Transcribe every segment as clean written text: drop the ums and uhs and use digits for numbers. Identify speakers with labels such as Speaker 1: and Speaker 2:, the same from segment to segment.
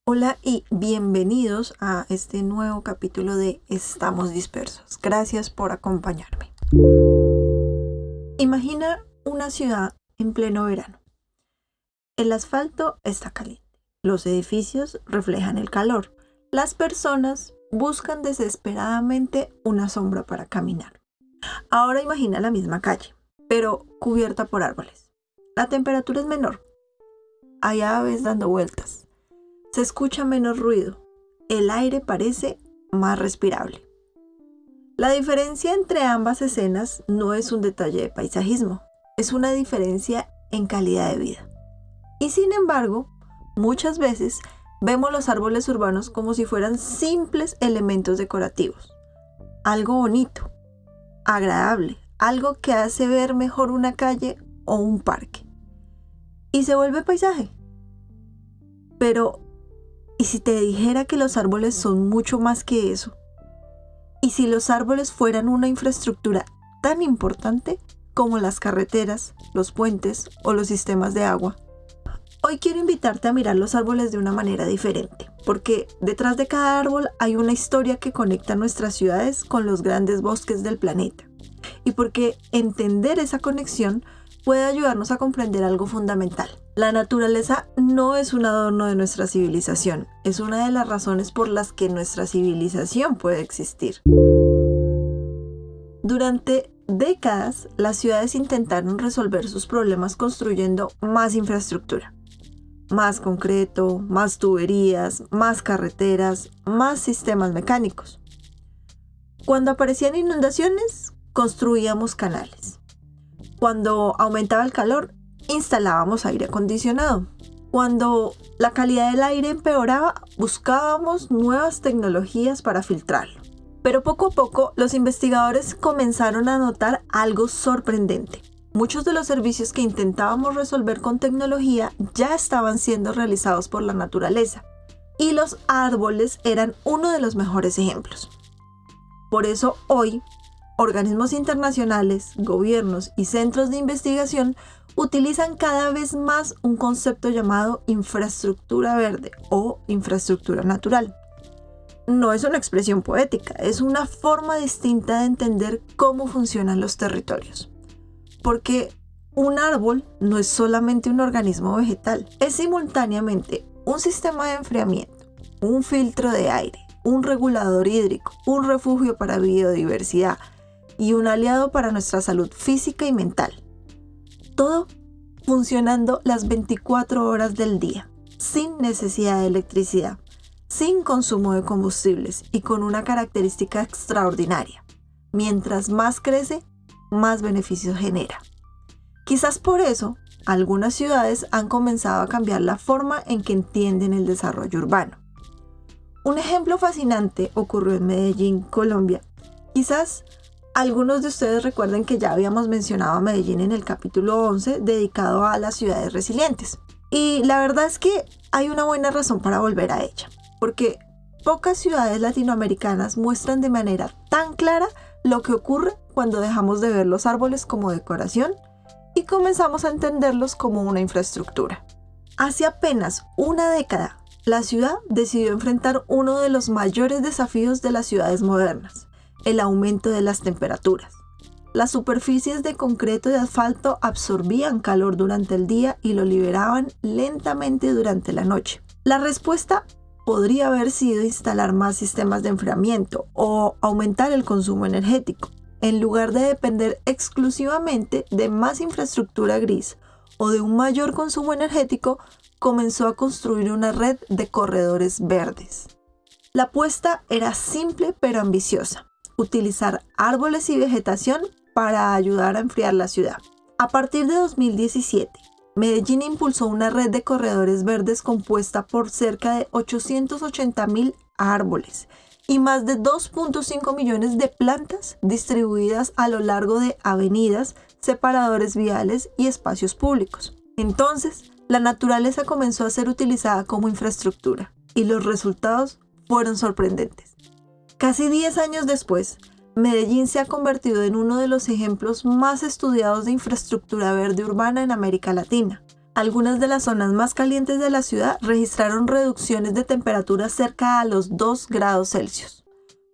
Speaker 1: Hola y bienvenidos a este nuevo capítulo de Estamos Dispersos. Gracias por acompañarme. Imagina una ciudad en pleno verano. El asfalto está caliente. Los edificios reflejan el calor. Las personas buscan desesperadamente una sombra para caminar. Ahora imagina la misma calle, pero cubierta por árboles. La temperatura es menor. Hay aves dando vueltas. Se escucha menos ruido. El aire parece más respirable. La diferencia entre ambas escenas no es un detalle de paisajismo, es una diferencia en calidad de vida. Y sin embargo, muchas veces vemos los árboles urbanos como si fueran simples elementos decorativos. Algo bonito, agradable, algo que hace ver mejor una calle o un parque. Y se vuelve paisaje. Pero ¿y si te dijera que los árboles son mucho más que eso? ¿Y si los árboles fueran una infraestructura tan importante como las carreteras, los puentes o los sistemas de agua? Hoy quiero invitarte a mirar los árboles de una manera diferente, porque detrás de cada árbol hay una historia que conecta nuestras ciudades con los grandes bosques del planeta. Y porque entender esa conexión puede ayudarnos a comprender algo fundamental. La naturaleza no es un adorno de nuestra civilización, es una de las razones por las que nuestra civilización puede existir. Durante décadas, las ciudades intentaron resolver sus problemas construyendo más infraestructura. Más concreto, más tuberías, más carreteras, más sistemas mecánicos. Cuando aparecían inundaciones, construíamos canales. Cuando aumentaba el calor, instalábamos aire acondicionado. Cuando la calidad del aire empeoraba, buscábamos nuevas tecnologías para filtrarlo. Pero poco a poco, los investigadores comenzaron a notar algo sorprendente. Muchos de los servicios que intentábamos resolver con tecnología ya estaban siendo realizados por la naturaleza. Y los árboles eran uno de los mejores ejemplos. Por eso hoy, organismos internacionales, gobiernos y centros de investigación utilizan cada vez más un concepto llamado infraestructura verde o infraestructura natural. No es una expresión poética, es una forma distinta de entender cómo funcionan los territorios. Porque un árbol no es solamente un organismo vegetal, es simultáneamente un sistema de enfriamiento, un filtro de aire, un regulador hídrico, un refugio para biodiversidad, y un aliado para nuestra salud física y mental. Todo funcionando las 24 horas del día, sin necesidad de electricidad, sin consumo de combustibles y con una característica extraordinaria. Mientras más crece, más beneficios genera. Quizás por eso, algunas ciudades han comenzado a cambiar la forma en que entienden el desarrollo urbano. Un ejemplo fascinante ocurrió en Medellín, Colombia. Quizás algunos de ustedes recuerden que ya habíamos mencionado a Medellín en el capítulo 11 dedicado a las ciudades resilientes. Y la verdad es que hay una buena razón para volver a ella, porque pocas ciudades latinoamericanas muestran de manera tan clara lo que ocurre cuando dejamos de ver los árboles como decoración y comenzamos a entenderlos como una infraestructura. Hace apenas una década, la ciudad decidió enfrentar uno de los mayores desafíos de las ciudades modernas: el aumento de las temperaturas. Las superficies de concreto y de asfalto absorbían calor durante el día y lo liberaban lentamente durante la noche. La respuesta podría haber sido instalar más sistemas de enfriamiento o aumentar el consumo energético, en lugar de depender exclusivamente de más infraestructura gris o de un mayor consumo energético. Comenzó a construir una red de corredores verdes. La apuesta era simple pero ambiciosa: utilizar árboles y vegetación para ayudar a enfriar la ciudad. A partir de 2017, Medellín impulsó una red de corredores verdes compuesta por cerca de 880,000 árboles y más de 2.5 millones de plantas distribuidas a lo largo de avenidas, separadores viales y espacios públicos. Entonces, la naturaleza comenzó a ser utilizada como infraestructura y los resultados fueron sorprendentes. Casi 10 años después, Medellín se ha convertido en uno de los ejemplos más estudiados de infraestructura verde urbana en América Latina. Algunas de las zonas más calientes de la ciudad registraron reducciones de temperatura cerca a los 2 grados Celsius.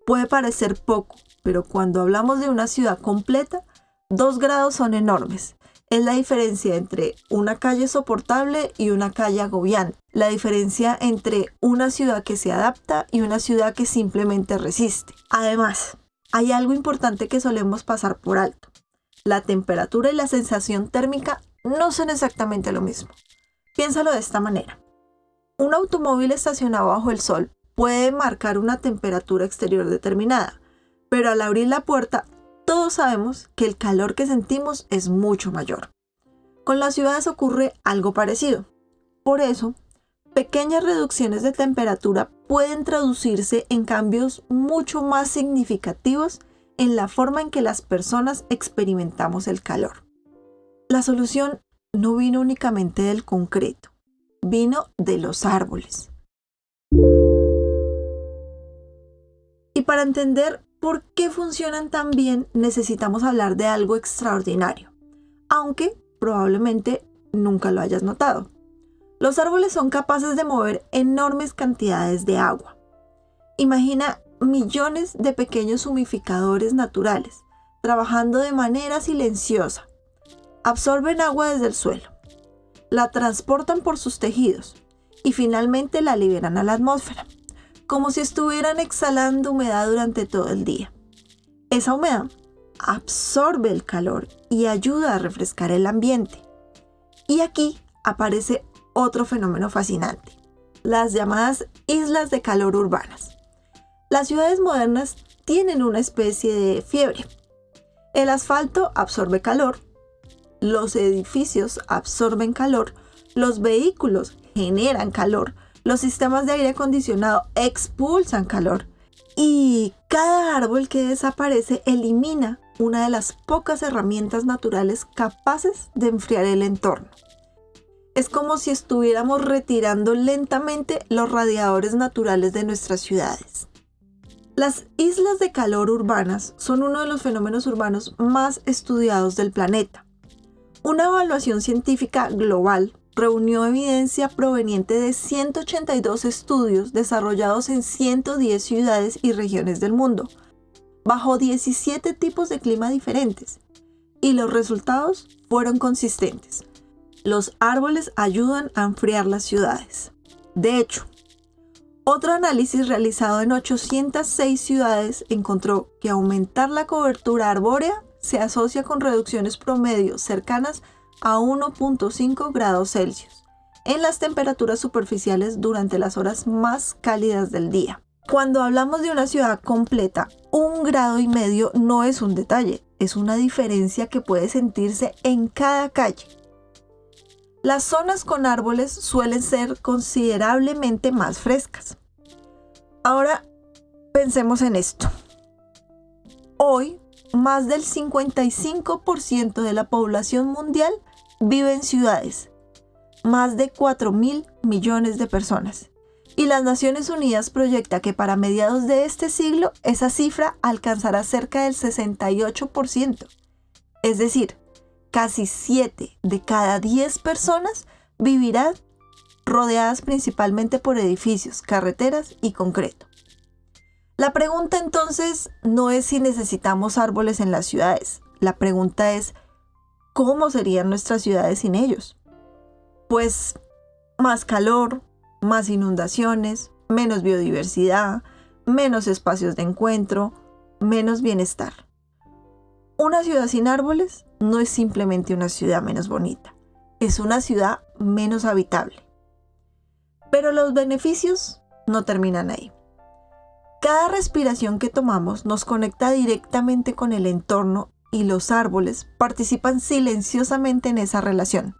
Speaker 1: Puede parecer poco, pero cuando hablamos de una ciudad completa, 2 grados son enormes. Es la diferencia entre una calle soportable y una calle agobiante. La diferencia entre una ciudad que se adapta y una ciudad que simplemente resiste. Además, hay algo importante que solemos pasar por alto. La temperatura y la sensación térmica no son exactamente lo mismo. Piénsalo de esta manera. Un automóvil estacionado bajo el sol puede marcar una temperatura exterior determinada, pero al abrir la puerta, todos sabemos que el calor que sentimos es mucho mayor. Con las ciudades ocurre algo parecido. Por eso, pequeñas reducciones de temperatura pueden traducirse en cambios mucho más significativos en la forma en que las personas experimentamos el calor. La solución no vino únicamente del concreto, vino de los árboles. Y para entender por qué funcionan tan bien, necesitamos hablar de algo extraordinario, aunque probablemente nunca lo hayas notado. Los árboles son capaces de mover enormes cantidades de agua. Imagina millones de pequeños humidificadores naturales, trabajando de manera silenciosa. Absorben agua desde el suelo, la transportan por sus tejidos y finalmente la liberan a la atmósfera, como si estuvieran exhalando humedad durante todo el día. Esa humedad absorbe el calor y ayuda a refrescar el ambiente. Y aquí aparece otro fenómeno fascinante, las llamadas islas de calor urbanas. Las ciudades modernas tienen una especie de fiebre. El asfalto absorbe calor, los edificios absorben calor, los vehículos generan calor, los sistemas de aire acondicionado expulsan calor y cada árbol que desaparece elimina una de las pocas herramientas naturales capaces de enfriar el entorno. Es como si estuviéramos retirando lentamente los radiadores naturales de nuestras ciudades. Las islas de calor urbanas son uno de los fenómenos urbanos más estudiados del planeta. Una evaluación científica global reunió evidencia proveniente de 182 estudios desarrollados en 110 ciudades y regiones del mundo, bajo 17 tipos de clima diferentes, y los resultados fueron consistentes. Los árboles ayudan a enfriar las ciudades. De hecho, otro análisis realizado en 806 ciudades encontró que aumentar la cobertura arbórea se asocia con reducciones promedio cercanas a 1.5 grados Celsius en las temperaturas superficiales durante las horas más cálidas del día. Cuando hablamos de una ciudad completa, 1,5 grados no es un detalle, es una diferencia que puede sentirse en cada calle. Las zonas con árboles suelen ser considerablemente más frescas. Ahora, pensemos en esto. Hoy, más del 55% de la población mundial vive en ciudades, más de 4.000 millones de personas. Y las Naciones Unidas proyecta que para mediados de este siglo esa cifra alcanzará cerca del 68%. Es decir, casi 7 de cada 10 personas vivirán rodeadas principalmente por edificios, carreteras y concreto. La pregunta entonces no es si necesitamos árboles en las ciudades. La pregunta es, ¿cómo serían nuestras ciudades sin ellos? Pues más calor, más inundaciones, menos biodiversidad, menos espacios de encuentro, menos bienestar. Una ciudad sin árboles no es simplemente una ciudad menos bonita, es una ciudad menos habitable. Pero los beneficios no terminan ahí. Cada respiración que tomamos nos conecta directamente con el entorno y los árboles participan silenciosamente en esa relación.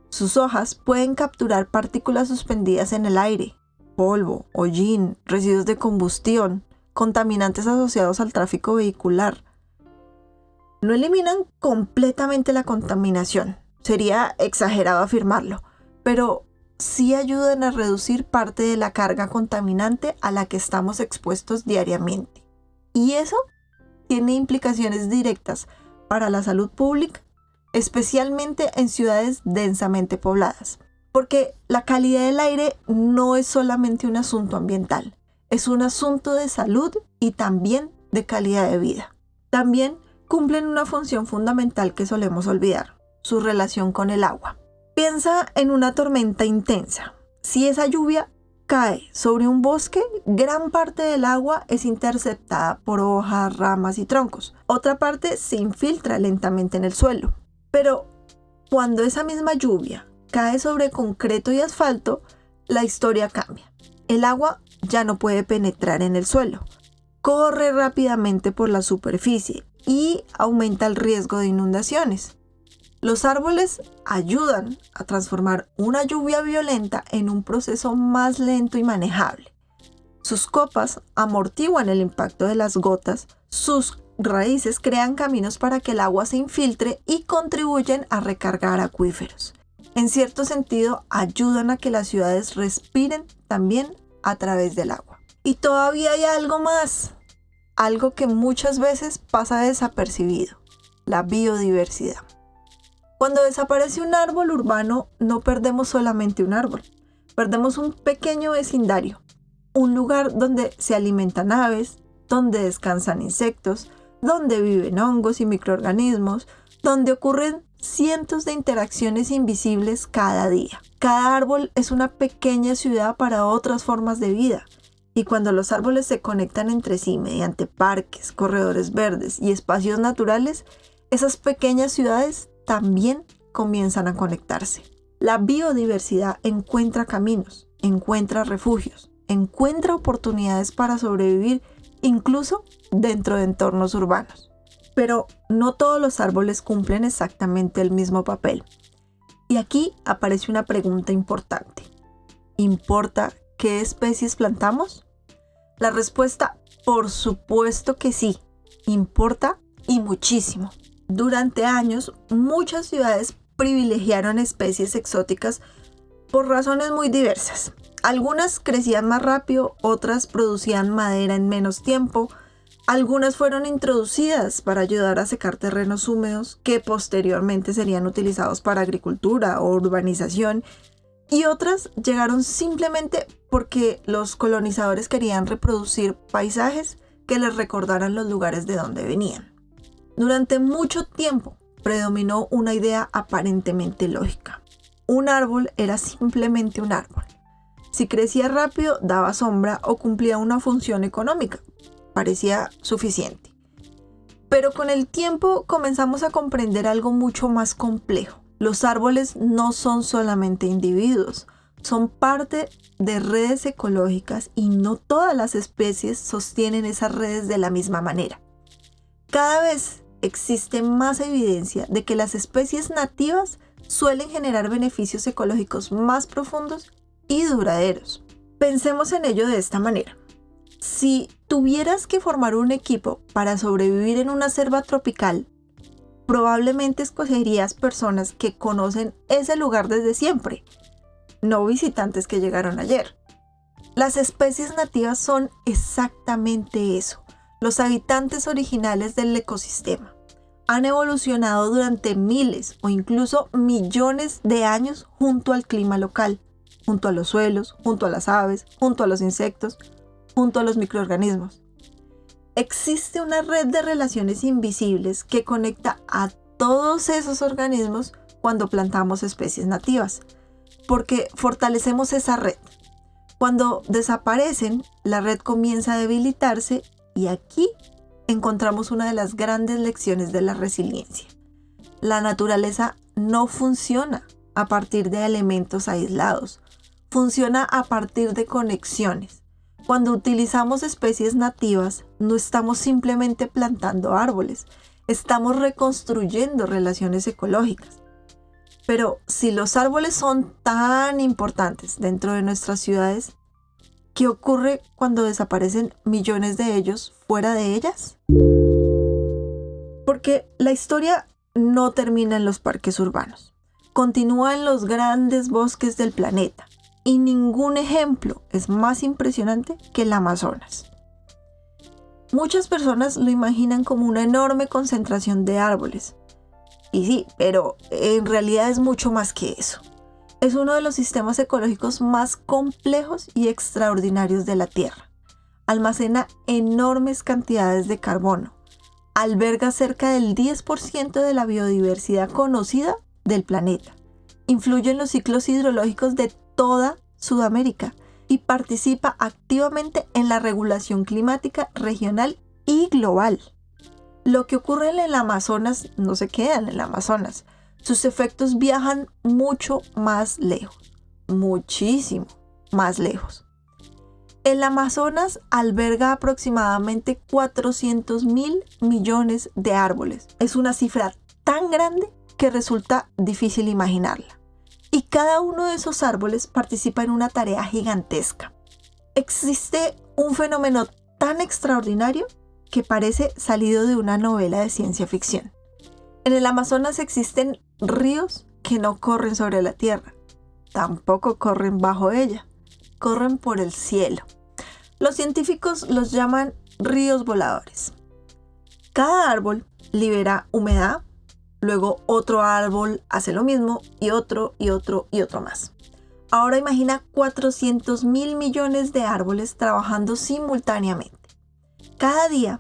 Speaker 1: Sus hojas pueden capturar partículas suspendidas en el aire, polvo, hollín, residuos de combustión, contaminantes asociados al tráfico vehicular. No eliminan completamente la contaminación, sería exagerado afirmarlo, pero sí ayudan a reducir parte de la carga contaminante a la que estamos expuestos diariamente. Y eso tiene implicaciones directas para la salud pública, especialmente en ciudades densamente pobladas. Porque la calidad del aire no es solamente un asunto ambiental, es un asunto de salud y también de calidad de vida. También cumplen una función fundamental que solemos olvidar, su relación con el agua. Piensa en una tormenta intensa. Si esa lluvia cae sobre un bosque, gran parte del agua es interceptada por hojas, ramas y troncos. Otra parte se infiltra lentamente en el suelo. Pero cuando esa misma lluvia cae sobre concreto y asfalto, la historia cambia. El agua ya no puede penetrar en el suelo. Corre rápidamente por la superficie y aumenta el riesgo de inundaciones. Los árboles ayudan a transformar una lluvia violenta en un proceso más lento y manejable. Sus copas amortiguan el impacto de las gotas, sus raíces crean caminos para que el agua se infiltre y contribuyen a recargar acuíferos. En cierto sentido, ayudan a que las ciudades respiren también a través del agua. Y todavía hay algo más, algo que muchas veces pasa desapercibido: la biodiversidad. Cuando desaparece un árbol urbano, no perdemos solamente un árbol, perdemos un pequeño vecindario, un lugar donde se alimentan aves, donde descansan insectos, donde viven hongos y microorganismos, donde ocurren cientos de interacciones invisibles cada día. Cada árbol es una pequeña ciudad para otras formas de vida, y cuando los árboles se conectan entre sí mediante parques, corredores verdes y espacios naturales, esas pequeñas ciudades también comienzan a conectarse. La biodiversidad encuentra caminos, encuentra refugios, encuentra oportunidades para sobrevivir incluso dentro de entornos urbanos. Pero no todos los árboles cumplen exactamente el mismo papel. Y aquí aparece una pregunta importante. ¿Importa qué especies plantamos? La respuesta, por supuesto que sí, importa y muchísimo. Durante años, muchas ciudades privilegiaron especies exóticas por razones muy diversas. Algunas crecían más rápido, otras producían madera en menos tiempo, algunas fueron introducidas para ayudar a secar terrenos húmedos que posteriormente serían utilizados para agricultura o urbanización, y otras llegaron simplemente porque los colonizadores querían reproducir paisajes que les recordaran los lugares de donde venían. Durante mucho tiempo predominó una idea aparentemente lógica. Un árbol era simplemente un árbol. Si crecía rápido, daba sombra o cumplía una función económica. Parecía suficiente. Pero con el tiempo comenzamos a comprender algo mucho más complejo. Los árboles no son solamente individuos, son parte de redes ecológicas y no todas las especies sostienen esas redes de la misma manera. Cada vez existe más evidencia de que las especies nativas suelen generar beneficios ecológicos más profundos y duraderos. Pensemos en ello de esta manera. Si tuvieras que formar un equipo para sobrevivir en una selva tropical, probablemente escogerías personas que conocen ese lugar desde siempre, no visitantes que llegaron ayer. Las especies nativas son exactamente eso, los habitantes originales del ecosistema. Han evolucionado durante miles o incluso millones de años junto al clima local, junto a los suelos, junto a las aves, junto a los insectos, junto a los microorganismos. Existe una red de relaciones invisibles que conecta a todos esos organismos cuando plantamos especies nativas, porque fortalecemos esa red. Cuando desaparecen, la red comienza a debilitarse y aquí encontramos una de las grandes lecciones de la resiliencia. La naturaleza no funciona a partir de elementos aislados, funciona a partir de conexiones. Cuando utilizamos especies nativas, no estamos simplemente plantando árboles, estamos reconstruyendo relaciones ecológicas. Pero si los árboles son tan importantes dentro de nuestras ciudades, ¿qué ocurre cuando desaparecen millones de ellos fuera de ellas? Porque la historia no termina en los parques urbanos, continúa en los grandes bosques del planeta. Y ningún ejemplo es más impresionante que el Amazonas. Muchas personas lo imaginan como una enorme concentración de árboles. Y sí, pero en realidad es mucho más que eso. Es uno de los sistemas ecológicos más complejos y extraordinarios de la Tierra. Almacena enormes cantidades de carbono. Alberga cerca del 10% de la biodiversidad conocida del planeta. Influye en los ciclos hidrológicos de toda Sudamérica y participa activamente en la regulación climática regional y global. Lo que ocurre en el Amazonas no se queda en el Amazonas. Sus efectos viajan mucho más lejos, muchísimo más lejos. El Amazonas alberga aproximadamente 400.000 millones de árboles. Es una cifra tan grande que resulta difícil imaginarla. Y cada uno de esos árboles participa en una tarea gigantesca. Existe un fenómeno tan extraordinario que parece salido de una novela de ciencia ficción. En el Amazonas existen ríos que no corren sobre la tierra, tampoco corren bajo ella, corren por el cielo. Los científicos los llaman ríos voladores. Cada árbol libera humedad, luego otro árbol hace lo mismo y otro más. Ahora imagina 400.000 millones de árboles trabajando simultáneamente. Cada día,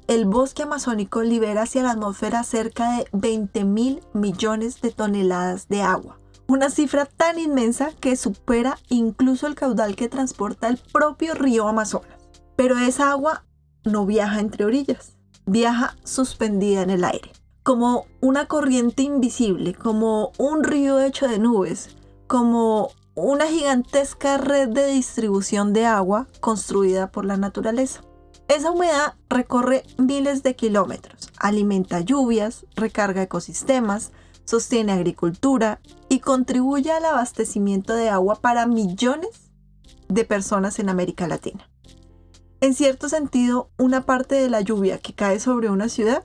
Speaker 1: el bosque amazónico libera hacia la atmósfera cerca de 20.000 millones de toneladas de agua. Una cifra tan inmensa que supera incluso el caudal que transporta el propio río Amazonas. Pero esa agua no viaja entre orillas, viaja suspendida en el aire. Como una corriente invisible, como un río hecho de nubes, como una gigantesca red de distribución de agua construida por la naturaleza. Esa humedad recorre miles de kilómetros, alimenta lluvias, recarga ecosistemas, sostiene agricultura y contribuye al abastecimiento de agua para millones de personas en América Latina. En cierto sentido, una parte de la lluvia que cae sobre una ciudad,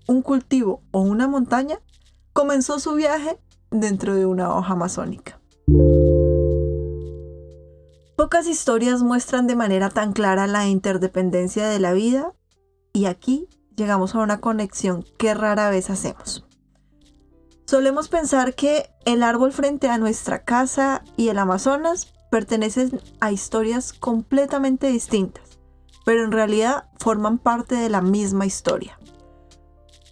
Speaker 1: un cultivo o una montaña, comenzó su viaje dentro de una hoja amazónica. Pocas historias muestran de manera tan clara la interdependencia de la vida y aquí llegamos a una conexión que rara vez hacemos. Solemos pensar que el árbol frente a nuestra casa y el Amazonas pertenecen a historias completamente distintas, pero en realidad forman parte de la misma historia.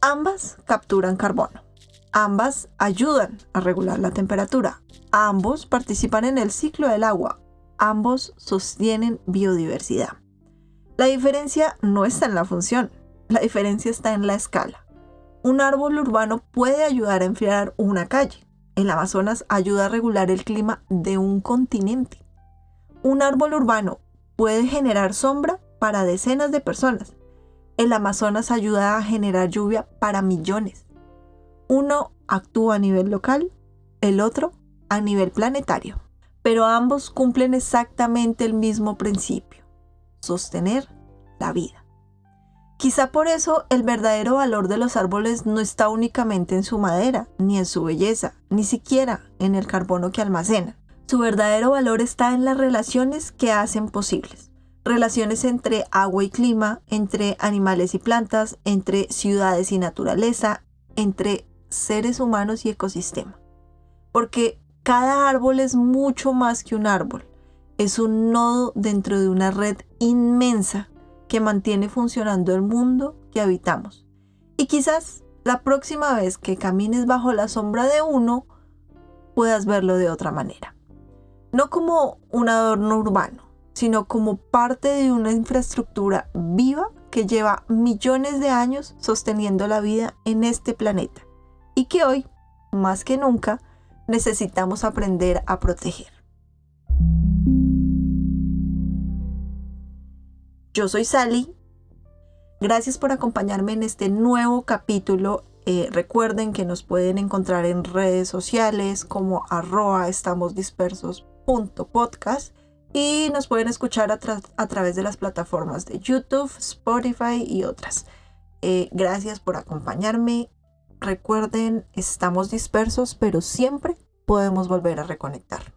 Speaker 1: Ambas capturan carbono, ambas ayudan a regular la temperatura, ambos participan en el ciclo del agua, ambos sostienen biodiversidad. La diferencia no está en la función, la diferencia está en la escala. Un árbol urbano puede ayudar a enfriar una calle. El Amazonas ayuda a regular el clima de un continente. Un árbol urbano puede generar sombra para decenas de personas. El Amazonas ayuda a generar lluvia para millones. Uno actúa a nivel local, el otro a nivel planetario. Pero ambos cumplen exactamente el mismo principio: sostener la vida. Quizá por eso el verdadero valor de los árboles no está únicamente en su madera, ni en su belleza, ni siquiera en el carbono que almacenan. Su verdadero valor está en las relaciones que hacen posibles. Relaciones entre agua y clima, entre animales y plantas, entre ciudades y naturaleza, entre seres humanos y ecosistema. Porque cada árbol es mucho más que un árbol. Es un nodo dentro de una red inmensa que mantiene funcionando el mundo que habitamos. Y quizás la próxima vez que camines bajo la sombra de uno, puedas verlo de otra manera. No como un adorno urbano, sino como parte de una infraestructura viva que lleva millones de años sosteniendo la vida en este planeta y que hoy, más que nunca, necesitamos aprender a proteger. Yo soy Sally. Gracias por acompañarme en este nuevo capítulo. Recuerden que nos pueden encontrar en redes sociales como @estamosdispersos.podcast y nos pueden escuchar a través de las plataformas de YouTube, Spotify y otras. Gracias por acompañarme. Recuerden, estamos dispersos, pero siempre podemos volver a reconectar.